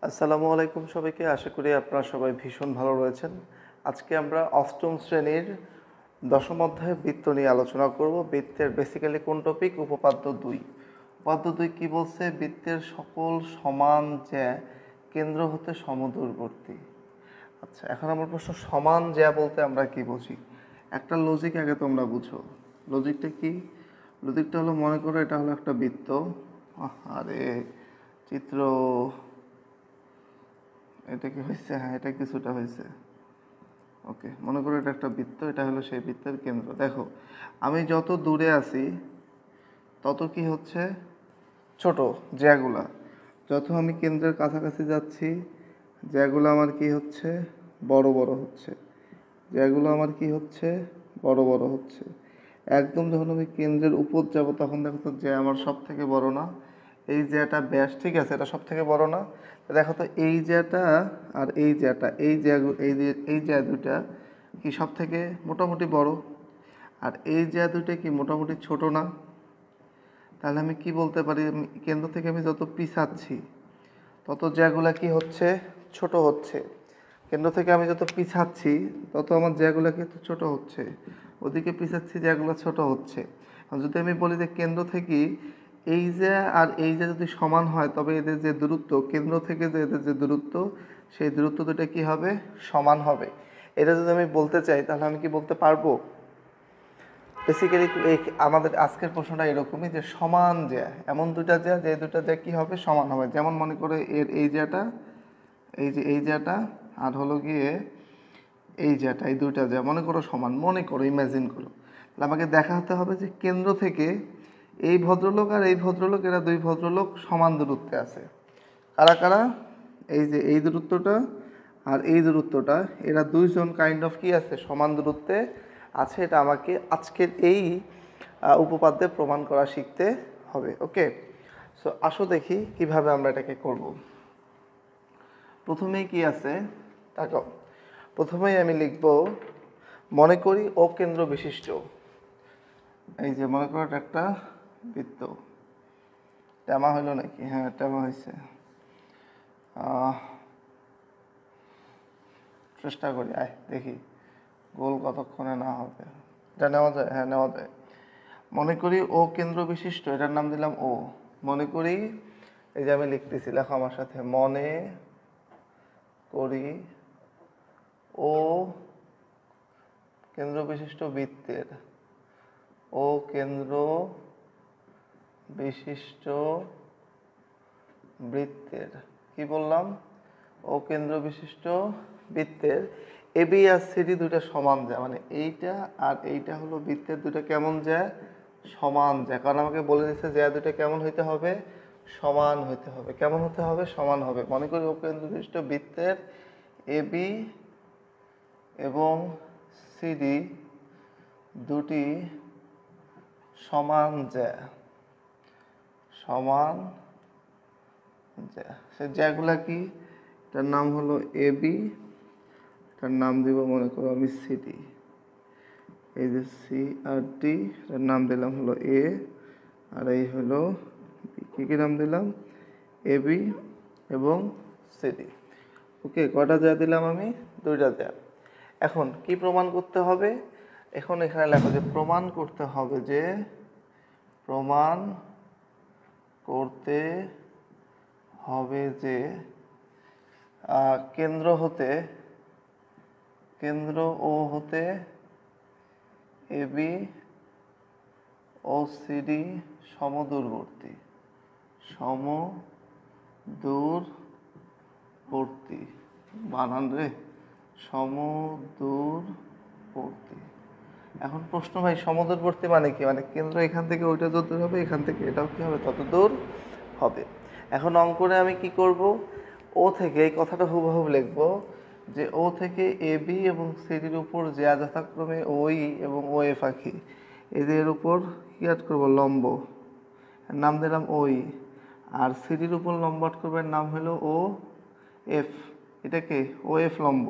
আসসালামু আলাইকুম সবাইকে। আশা করি আপনারা সবাই ভীষণ ভালো রয়েছেন। আজকে আমরা অষ্টম শ্রেণীর দশম অধ্যায়ে বৃত্ত নিয়ে আলোচনা করব। বৃত্তের বেসিক্যালি কোন টপিক? উপপাদ্য 2। উপপাদ্য 2 কি বলছে? বৃত্তের সকল সমান জ্যা কেন্দ্র হতে সমদূরবর্তী। আচ্ছা, এখন আমার প্রশ্ন, সমান জ্যা বলতে আমরা কি বুঝি? একটা লজিক আগে তোমরা বুঝো। লজিকটা কি? লজিকটা হলো, মনে করো এটা হলো একটা বৃত্ত। আরে চিত্র, এটা কি হয়েছে? হ্যাঁ, এটা কিছুটা হয়েছে। ওকে, মনে করো এটা একটা বৃত্ত, এটা হলো সেই বৃত্তের কেন্দ্র। দেখো, আমি যত দূরে আছি তত কি হচ্ছে ছোট জ্যাগুলা, যত আমি কেন্দ্রের কাছাকাছি যাচ্ছি জ্যাগুলো আমার কি হচ্ছে বড় বড় হচ্ছে, জ্যাগুলো আমার কি হচ্ছে বড় বড় হচ্ছে। একদম যখন আমি কেন্দ্রের উপর যাব তখন দেখো তো জ্যা আমার সব থেকে বড় না? এই জ্যাটা ব্যাস, ঠিক আছে, এটা সব থেকে বড় না? দেখো তো এই জ্যাটা আর এই জ্যাটা, এই জ্যা দুটা কি সব থেকে মোটামুটি বড়, আর এই জ্যা দুটা কি মোটামুটি ছোট না? তাহলে আমি কি বলতে পারি? কেন্দ্র থেকে আমি যত পিছাচ্ছি তত জ্যাগুলা কি হচ্ছে ছোট হচ্ছে। কেন্দ্র থেকে আমি যত পিছাচ্ছি তত আমার জ্যাগুলা কিন্তু ছোট হচ্ছে, ওদিকে পিছাচ্ছি জ্যাগুলা ছোট হচ্ছে। যদি আমি বলি যে কেন্দ্র থেকে এই জ্যা আর এই জ্যা যদি সমান হয় তবে এদের যে দূরত্ব, কেন্দ্র থেকে যে এদের যে দূরত্ব, সেই দূরত্ব দুটো কি হবে? সমান হবে। এটা যদি আমি বলতে চাই তাহলে আমি কি বলতে পারবো? বেসিক্যালি এই আমাদের আজকের প্রশ্নটা এরকমই, যে সমান জ্যা এমন দুটা জ্যা, যে দুটা জ্যা কি হবে? সমান হবে। যেমন মনে করে এর এই জ্যাটা, এই জ্যাটা আর হলো গিয়ে এই জ্যাটা, এই দুইটা জ্যা মনে করো সমান, মনে করো, ইমাজিন করো। তাহলে আমাকে দেখাতে হবে যে কেন্দ্র থেকে এই ভদ্রলোক আর এই ভদ্রলোক, এরা দুই ভদ্রলোক সমান দূরত্বে আছে। কারা কারা? এই যে এই দূরত্বটা আর এই দূরত্বটা, এরা দুইজন কাইন্ড অফ কি আছে? সমান দূরত্বে আছে। এটা আমাকে আজকের এই উপপাদ্যে প্রমাণ করা শিখতে হবে। ওকে, সো আসো দেখি কিভাবে আমরা এটাকে করব। প্রথমেই কি আছে তাকাও। প্রথমেই আমি লিখব, মনে করি অকেন্দ্র বিশিষ্ট। এই যে মনে করো এটা একটা বৃত্ত। টেমা হইলো নাকি? হ্যাঁ, টেমা হয়েছে। চেষ্টা করি, আয় দেখি গোল কতক্ষণে না হবে। এটা নেওয়া যায়? হ্যাঁ, নেওয়া যায়। মনে করি ও কেন্দ্র বিশিষ্ট, এটার নাম দিলাম ও। মনে করি, এই যে আমি লিখতেছি, লেখো আমার সাথে, মনে করি ও কেন্দ্র বিশিষ্ট বৃত্তের, ও কেন্দ্র বিশিষ্ট বৃত্তের, কি বললাম? ও কেন্দ্র বিশিষ্ট বৃত্তের এবি আর সিডি দুইটা সমান যায়, মানে এইটা আর এইটা হলো বৃত্তের দুটো কেমন যায়? সমান যায়। কারণ আমাকে বলে দিচ্ছে যে দুটো কেমন হইতে হবে? সমান হইতে হবে। কেমন হতে হবে? সমান হবে। মনে করি ও কেন্দ্র বিশিষ্ট বৃত্তের এবি এবং সিডি দুটি সমান যায়, সমান যায়। সে জ্যাগুলা কি? এটার নাম হলো এবি, এটার নাম দিব মনে করো আমি সিডি। এই যে সি আর ডি, এটার নাম দিলাম হলো এ, আর এই হলো বি। কী নাম দিলাম? এবি এবং সিডি। ওকে, কটা জ্যা দিলাম আমি? দুইটা জ্যা। এখন কি প্রমাণ করতে হবে? এখন এখানে লেখো যে প্রমাণ করতে হবে, যে প্রমাণ করতে হবে যে কেন্দ্র ও হতে এবি ও সিডি সমদূরবর্তী, সমদূরবর্তী, বানান রে, সমদূরবর্তী। এখন প্রশ্ন, ভাই সমদূরবর্তী মানে কি? মানে কেন্দ্র এখান থেকে ওইটা যত দূর হবে, এখান থেকে এটাও কি হবে? তত দূর হবে। এখন অঙ্কনে আমি কি করব? ও থেকে এই কথাটা হুবহু লিখবো, যে ও থেকে এ বি এবং সিডির উপর যে যথাক্রমে ওই এবং ও এফ আঁকি, এদের উপর কি আট করবো? লম্ব। নাম দিলাম ওই। আর সিডির উপর লম্ব আট করবে, নাম হলো ও এফ। এটাকে ও এফ লম্ব।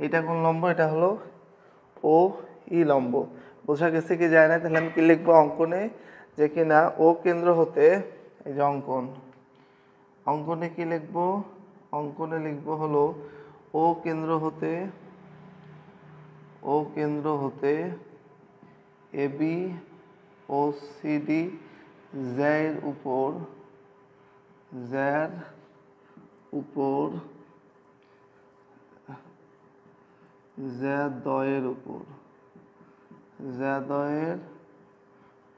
এটা কোন লম্ব? এটা হলো ও ই লম্ব। বোঝা গেছে কি যায় না? তাহলে আমি কি লিখবো অঙ্কনে? যে কিনা ও কেন্দ্র হতে, এই যে অঙ্কনে কি লিখবো? অঙ্কনে লিখব হলো ও কেন্দ্র হতে এবি ও সিডি জ্যার উপর জ্যাদয়ের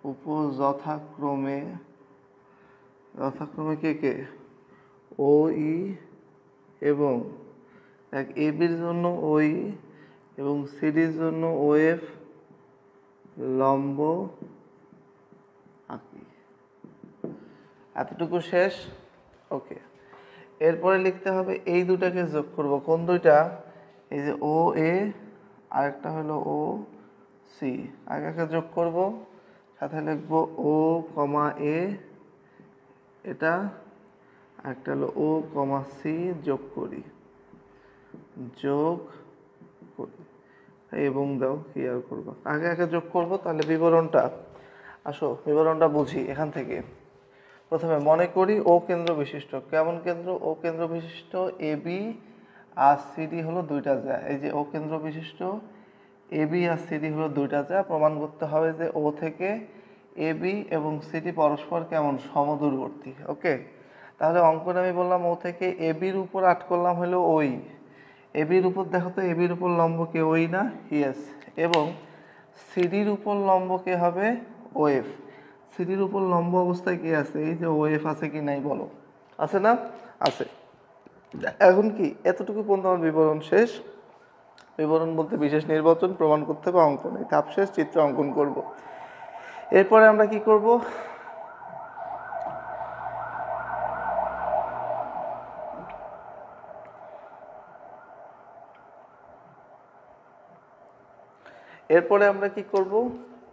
উপর যথাক্রমে কে ও ই এবং এক এবির জন্য ওই এবং সিডির জন্য ও এফ লম্ব আঁকি। এতটুকু শেষ। ওকে, এরপরে লিখতে হবে এই দুটাকে যোগ করব। কোন দুইটা? এই যে ও এ আরেকটা হলো ও সি, আগে যোগ করব, সাথে লিখব ও কমা এ, এটা একটা হলো ও কমা সি যোগ করি এবং দাও ক্লিয়ার করবো। আগে যোগ করব, তাহলে বিবরণটা বুঝি এখান থেকে। প্রথমে মনে করি ও কেন্দ্র বিশিষ্ট। কেমন কেন্দ্র? ও কেন্দ্র বিশিষ্ট এবি আর সিডি হলো দুইটা জ্যা। এই যে ও কেন্দ্র বিশিষ্ট এবি আর সিডি হলো দুইটা জ্যা। প্রমাণ করতে হবে যে ও থেকে এবি এবং সিডি পরস্পর কেমন সমদূরবর্তী। ওকে, তাহলে অঙ্কনে আমি বললাম ও থেকে এবির উপর আট করলাম হলো ওই। এবির উপর দেখো তো, এবির উপর লম্ব কে? ওই না? ইয়েস। এবং সিডির উপর লম্ব কে হবে? ওএফ। সিডির উপর লম্ব অবস্থায় কি আছে? এই যে ওএফ আছে কি নাই বলো? আছে না? আছে। এখন কি এতটুকু পর্যন্ত আমার বিবরণ শেষ। বিবরণ বলতে বিশেষ নির্বাচন প্রমাণ করতে হবে, অঙ্কন। এই ধাপ শেষ, চিত্র অঙ্কন করব। এরপরে আমরা কি করব?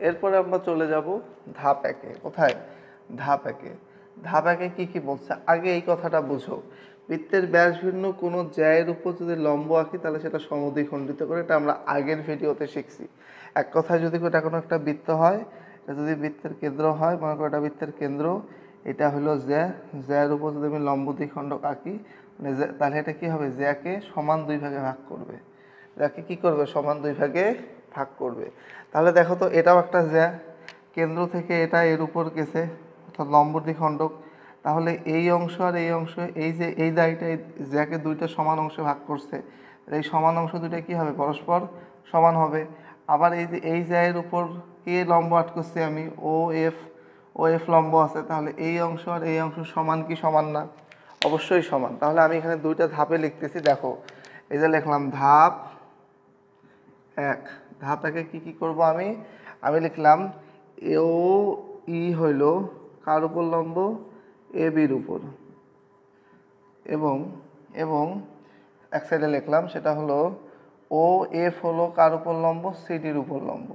এরপরে আমরা চলে যাব ধাপ একে। কোথায়? ধাপ একে কি বলছে আগে এই কথাটা বুঝো। বৃত্তের ব্যাস ভিন্ন কোনো জ্যায়ের উপর যদি লম্ব আঁকি তাহলে সেটা সমদ্বিখণ্ডিত করে। এটা আমরা আগের ভিডিওতে শিখছি। এক কথায় যদি এটা কোনো একটা বৃত্ত হয়, এটা যদি বৃত্তের কেন্দ্র হয়, মনে করো এটা বৃত্তের কেন্দ্র, এটা হলো জ্যায়ের উপর যদি আমি লম্ব দ্বিখণ্ডক আঁকি, তাহলে এটা কি হবে? জ্যাকে সমান দুই ভাগে ভাগ করবে। জ্যাকে কি করবে? সমান দুই ভাগে ভাগ করবে। তাহলে দেখো তো, এটাও একটা জ্যা, কেন্দ্র থেকে এটা এর উপর গেছে, অর্থাৎ লম্ব দ্বিখণ্ডক। তাহলে এই অংশ আর এই অংশ, এই যে এই দায়টা জ্যাকে দুইটা সমান অংশে ভাগ করছে, এই সমান অংশ দুইটা কি হবে? পরস্পর সমান হবে। আবার এই যে এই জ্যায়ের উপর কে লম্ব আট করছি আমি? ও এফ লম্ব আছে। তাহলে এই অংশ আর এই অংশ সমান কি সমান না? অবশ্যই সমান। তাহলে আমি এখানে দুইটা ধাপে লিখতেছি, দেখো। এই যে লিখলাম ধাপ এক। ধাপ একে কি করব আমি লিখলাম ও ই হইল কার উপর লম্ব? এ বির উপর। এবং এক সাইডে লিখলাম সেটা হলো ও এফ হলো কার উপর লম্ব? সিডির উপর লম্ব।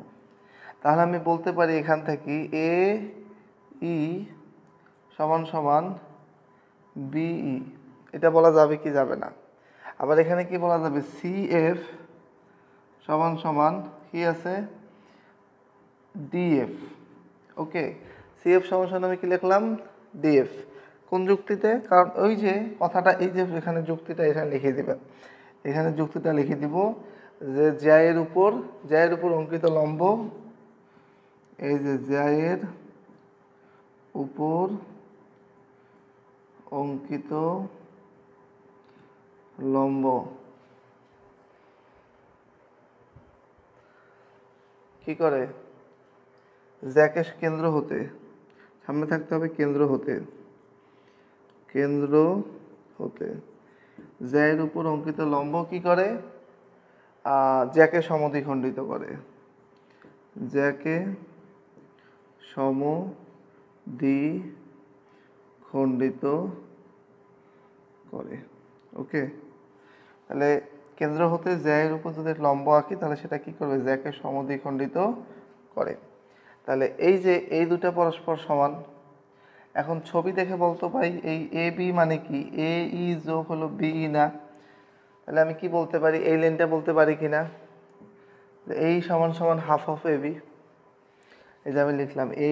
তাহলে আমি বলতে পারি এখান থেকে এ ই সমান সমান বিই। এটা বলা যাবে কি যাবে না? আবার এখানে কি বলা যাবে? সি এফ সমান সমান কি আছে? ডিএফ। ওকে, সিএফ সমান সমান আমি কি লিখলাম? ডিএফ। কোন যুক্তিতে? কারণ ওই যে কথাটা, এই যে এখানে যুক্তিটা এখানে লিখে দিবে। এখানে যুক্তিটা লিখে দিব যে জ্যায়ের উপর অঙ্কিত লম্ব, এই যে জ্যায়ের উপর অঙ্কিত লম্ব কি করে? জ্যাকে কেন্দ্র হতে, সামনে থাকতে হবে কেন্দ্র হতে জ্যায়ের উপর অঙ্কিত লম্ব কি করে? জ্যাকে সমদ্বিখণ্ডিত করে। জ্যাকে সমদ্বিখণ্ডিত করে। ওকে, তাহলে কেন্দ্র হতে জ্যায়ের উপর যদি লম্ব আঁকি তাহলে সেটা কি করবে? জ্যাকে সমদ্বিখণ্ডিত করে। তাহলে এই যে এই দুটা পরস্পর সমান। এখন ছবি দেখে বলতো ভাই এই এ বি মানে কি? এ ই যোগ হলো বিই না? তাহলে আমি কি বলতে পারি? এই লাইনটা বলতে পারি কিনা? এই সমান সমান হাফ অফ এ বি। এই যে আমি লিখলাম এ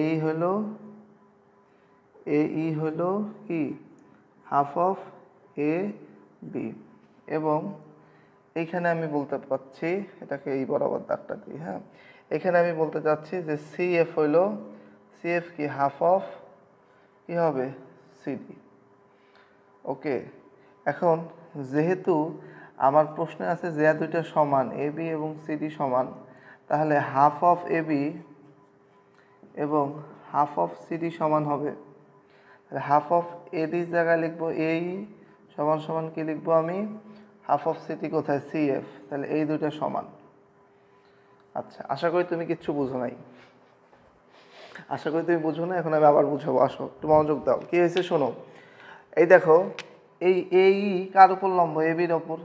ই হলো কি? হাফ অফ এ বি, এবং এইখানে আমি বলতে পারছি, এটাকে এই বরাবর দাগটা দিই, হ্যাঁ, এখানে আমি বলতে চাচ্ছি যে সিএফ হইল, সিএফ কি হাফ অফ কি হবে সিডি। ওকে, এখন যেহেতু আমার প্রশ্নে আছে যে দুইটা সমান এ বি এবং সিডি সমান, তাহলে হাফ অফ এ বি এবং হাফ অফ সিডি সমান হবে। তাহলে হাফ অফ এডির জায়গায় লিখবো এই সমান সমান কি লিখবো আমি, হাফ অফ সিডি কোথায়, সিএফ। তাহলে এই দুইটা সমান। আচ্ছা, আশা করি তুমি কিচ্ছু বুঝো নাই, আশা করি তুমি বুঝো না। এখন আমি আবার বুঝাবো, আসো একটু মনোযোগ দাও। কি হয়েছে শোনো, এই দেখো, এই কার উপর লম্ব, এ বির ওপর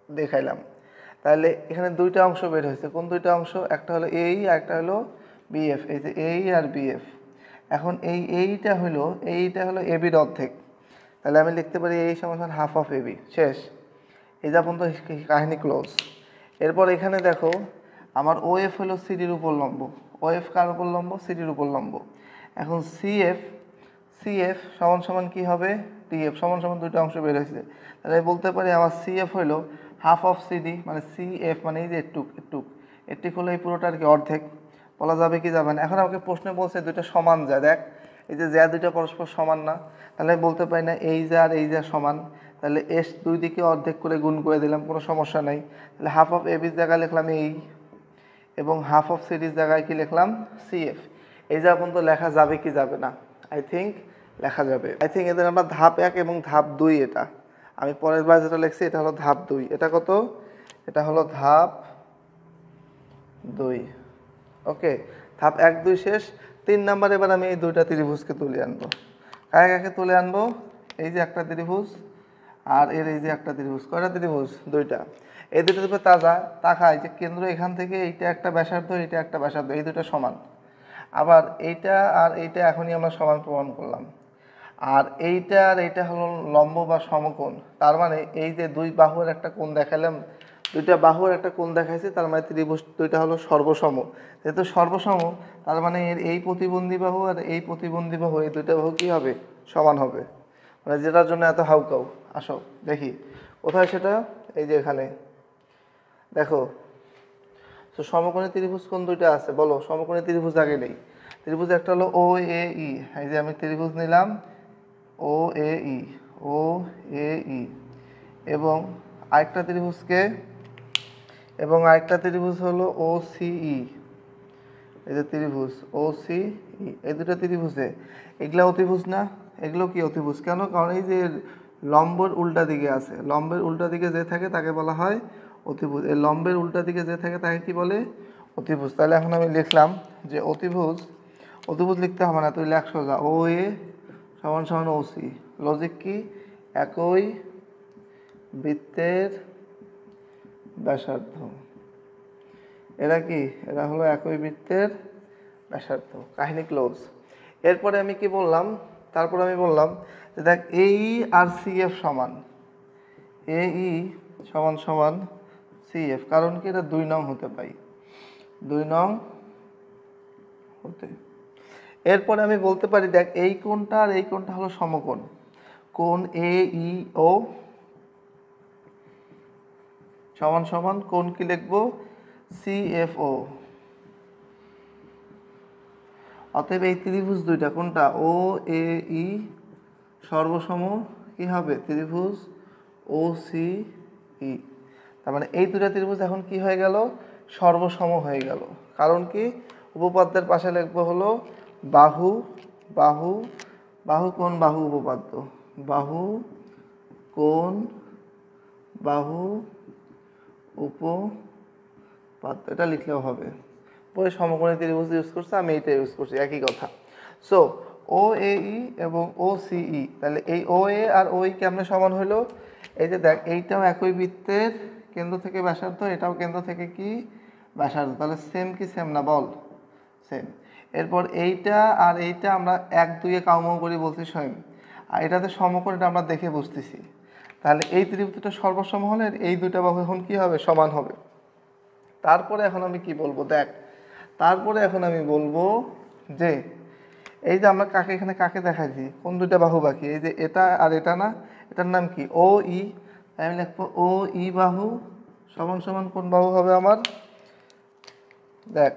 দেখাইলাম। তাহলে এখানে দুইটা অংশ বের হয়েছে। কোন দুইটা অংশ, একটা হলো এই আর একটা হলো বিএফ। এই যে এই আর বিএফ। এখন এইটা হলো এ বির অর্ধেক। তাহলে আমি লিখতে পারি এই সমান হাফ অফ এ বি। শেষ, এই যা পর্যন্ত কাহিনী ক্লোজ। এরপর এখানে দেখো আমার ওএফ হলো সিডির উপর লম্ব। ওএফ কার উপর লম্ব, সিডির উপর লম্ব। এখন সিএফ সমান সমান কি হবে, ডিএফ সমান সমান দুইটা অংশ বের হয়েছে। তাহলে বলতে পারি আমার সিএফ হলো হাফ অফ সিডি, মানে সিএফ মানে এই যে এটুক হলো এই পুরোটার কি অর্ধেক। বলা যাবে কি যাবে না? এখন আমাকে প্রশ্নে বলছে দুইটা সমান যায়, দেখ এই যে দুইটা পরস্পর সমান না, তাহলে আমি বলতে পারি না এই যা আর এই যা সমান। তাহলে এস দুই দিকে অর্ধেক করে গুণ করে দিলাম, কোনো সমস্যা নাই। তাহলে হাফ অফ এবির জায়গায় লিখলাম এই, এবং হাফ অফ সিডির জায়গায় কি লিখলাম, সিএফ। এই যা পর্যন্ত লেখা যাবে কি যাবে না? আই থিঙ্ক লেখা যাবে। আই থিঙ্ক এদের আমরা ধাপ 1 এবং ধাপ 2, এটা আমি পরের বার যেটা লিখছি এটা হলো ধাপ 2। এটা কত? এটা হলো ধাপ 2। ওকে, ধাপ 1 2 শেষ। 3 নাম্বার, এবার আমি এই দুইটা ত্রিভুজকে তুলে আনবো। কাকে তুলে আনবো? এই যে একটা ত্রিভুজ আর এর এই যে একটা ত্রিভুজ। কয়টা ত্রিভুজ? দুইটা। এই দুটো উপর তাকায় যে কেন্দ্র এখান থেকে এইটা একটা ব্যাসার্ধ, এইটা একটা ব্যাসার্ধ, এই দুটো সমান। আবার এইটা আর এইটা এখনই আমরা সমান প্রমাণ করলাম। আর এইটা আর এইটা হলো লম্ব বা সমকোণ। তার মানে এই যে দুই বাহুর একটা কোণ দেখালাম, দুইটা বাহুর একটা কোণ দেখাইছি, তার মানে ত্রিভুজ দুইটা হলো সর্বসম। যেহেতু সর্বসম, তার মানে এর এই প্রতিবন্ধী বাহু আর এই প্রতিবন্ধী বাহু, এই দুইটা বাহু কি হবে? সমান হবে। মানে যেটার জন্য এত হাউকাউ। আসো দেখি কোথায় সেটা, এই যে এখানে দেখো। তো সমকোণী ত্রিভুজ কোন দুইটা আছে বলো? সমকোণী ত্রিভুজ আগে নেই। ত্রিভুজ একটা হলো ও এ ই। এই যে আমি ত্রিভুজ নিলাম ও এ ই, ও এ ই, এবং আরেকটা ত্রিভুজ হলো ও সি ই। এই যে ত্রিভুজ ও সি ই, এই দুটো ত্রিভুজে এগুলা অতিভুজ না? এগুলো কি অতিভুজ? কেন? কারণ এই যে লম্বের উল্টা দিকে আছে, লম্বের উল্টা দিকে যে থাকে তাকে বলা হয় অতিভুজ। এই লম্বের উল্টা দিকে যে থাকে তাকে কি বলে? অতিভুজ। তাহলে এখন আমি লিখলাম যে অতিভুজ লিখতে হবে না, তুই লেখ সোজা ও এ সমান সমান ও সি। লজিক কি? একই বৃত্তের ব্যাসার্ধ। এরা কি? এরা হলো একই বৃত্তের ব্যাসার্ধ। কাহিনী ক্লোজ। এরপরে আমি কি বললাম? তারপরে আমি বললাম যে দেখ এই আর সিএফ সমান, এই সমান সমান সিএফ। কারণ কি? এটা 2 নং হতে পাই, 2 নং হতে। এরপরে আমি বলতে পারি দেখ এই কোণটা আর এই কোণটা হলো সমকোণ। কোণ এ ই ও সমান সমান কোণ কি লিখবো? সিএফও। অতএব এই ত্রিভুজ দুইটা কোনটা? ও এ ই সর্বসম কি হবে? ত্রিভুজ ও সি ই। তার মানে এই দুটা ত্রিভুজ এখন কি হয়ে গেল? সর্বসম হয়ে গেল। কারণ কি? উপপাদ্যের পাশে লিখবো হলো বাহু, বাহু, বাহু কোণ বাহু উপপাদ্য, বাহু কোণ বাহু উপপাদ্য, এটা লিখলেও হবে। পরে সমকোণী ত্রিভুজ ইউজ করছে, আমি এইটা ইউজ করছি, একই কথা। সো ও এ ই এবং ও সি ই, তাহলে এই ও এ আর ও ই কেমনে সমান হলো? এই যে দেখ এইটাও একই বৃত্তের কেন্দ্র থেকে ব্যাসার্ধ, এটাও কেন্দ্র থেকে কি ব্যাসার্ধ। তাহলে সেম কি সেম না বল? সেম। এরপর এইটা আর এইটা আমরা 1 2 এ কাউমৌ করি বলছি সেম। আর এটাতে সমকোণ, এটা আমরা দেখে বুঝতেছি। তাহলে এই ত্রিভুজটা সর্বসম হলে এই দুইটা বাহু এখন কি হবে? সমান হবে। তারপরে এখন আমি কি বলবো দেখ, তারপরে এখন আমি বলবো যে এই যে আমরা এখানে কাকে দেখাইছি, কোন দুইটা বাহু বাকি? এই যে এটা আর এটা না, এটার নাম কি ও ই, তাই আমি লিখবো ও ই বাহু সমান সমান কোন বাহু হবে আমার, দেখ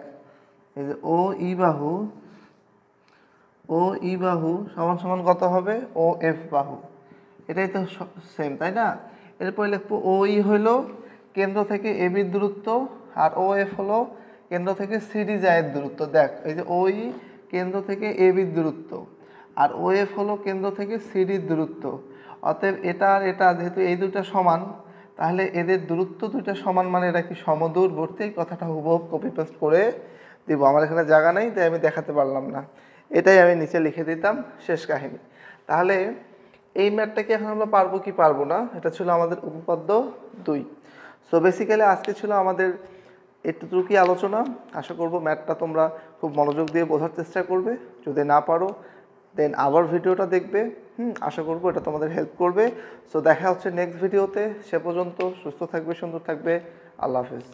এই যে ও ই বাহু, ও ই বাহু সমান সমান কত হবে, ও এফ বাহু। এটাই তো সেম, তাই না? এরপরে লিখবো ও ই হলো কেন্দ্র থেকে এ বির দূরত্ব, আর ও এফ হলো কেন্দ্র থেকে সিডি জায়ের দূরত্ব। দেখ এই যে ও ই কেন্দ্র থেকে এ বির দূরত্ব, আর ও এফ হলো কেন্দ্র থেকে সিডির দূরত্ব। অতএব এটা আর এটা যেহেতু এই দুটো সমান, তাহলে এদের দূরত্ব দুইটা সমান, মানে এরা কি সমদূরবর্তী। এই কথাটা হুবহু কপি পেস্ট করে দিব, আমার এখানে জায়গা নেই তাই আমি দেখাতে পারলাম না, এটাই আমি নিচে লিখে দিতাম, শেষ কাহিনী। তাহলে এই ম্যাথটাকে এখন আমরা পারবো কি পারবো না, এটা ছিল আমাদের উপপাদ্য 2। সো বেসিক্যালি আজকে ছিল আমাদের এতটুকুই আলোচনা। আশা করব ম্যাথটা তোমরা খুব মনোযোগ দিয়ে বোঝার চেষ্টা করবে। যদি না পারো দেন আবার ভিডিওটা দেখবে। আশা করব এটা তোমাদের হেল্প করবে। সো দেখা হচ্ছে নেক্সট ভিডিওতে। সে পর্যন্ত সুস্থ থাকবে, সুন্দর থাকবে। আল্লাহ হাফেজ।